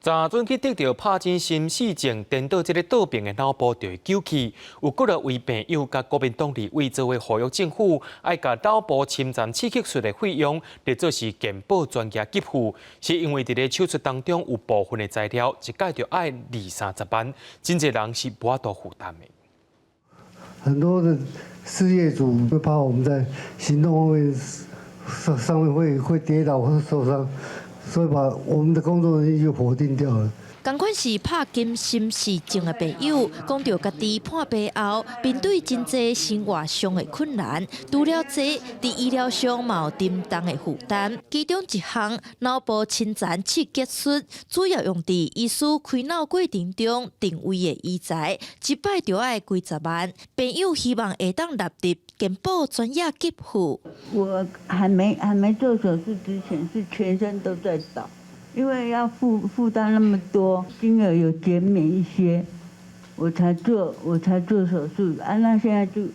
昨阵去得到帕金森氏症颠倒这个倒病的脑部就会救起，有几个位朋友甲国民党立委作为呼吁政府，爱甲脑部侵占刺激术的费用，列做是健保专家给付，是因为伫咧手术当中有部分的材料一概就爱20-30万，真侪人是无法度负担的。很多的事业主会怕我们在行动方面上面会跌倒或受伤。 所以把我们的工作能力就否定掉了。同款是帕金森氏症的朋友，讲到家己判病后，面对真侪生活上的困难，除了这，伫医疗上嘛有沉重的负担。其中一项脑部侵占刺激术，主要用伫医师开脑过程中定位的医材，一摆就要几十万。朋友希望会当纳入健保专业给付。我还没做手术之前，是全身都在倒。 因为要负担那么多，金额有减免一些，我才做手术啊。那现在就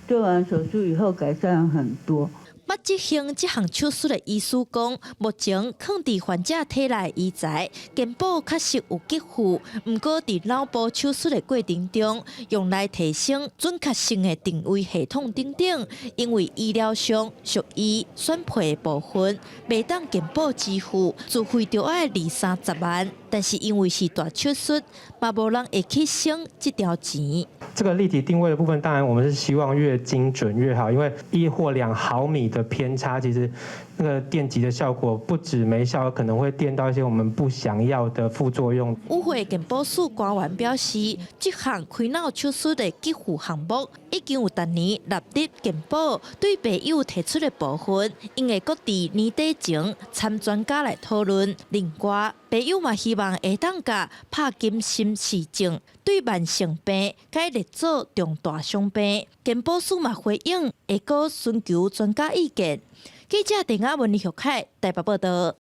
做完手术以后改善很多。捌执行这项手术的医师讲，目前放伫患者体内医材，健保确实有给付，不过伫脑部手术的过程中，用来提升准确性的定位系统等等，因为医疗上属于选配的部分，袂当健保支付，自费就要20-30万。但是因为是大手术，嘛无人会去省这条钱。这个立体定位的部分，当然我们是希望越精准越好，因为1或2毫米的偏差，其实那个电极的效果不止没效，可能会电到一些我们不想要的副作用。与会健保署官员表示，这项开脑手术的给付项目已经有逐年纳入健保，对朋友提出的部分，因会搁伫年底前参专家来讨论。另外，朋友嘛希望会当甲帕金森氏症对慢性病该列做重大伤病。健保署嘛回应，会搁寻求专家意见。记者陈雅文、李玉凯台北报道。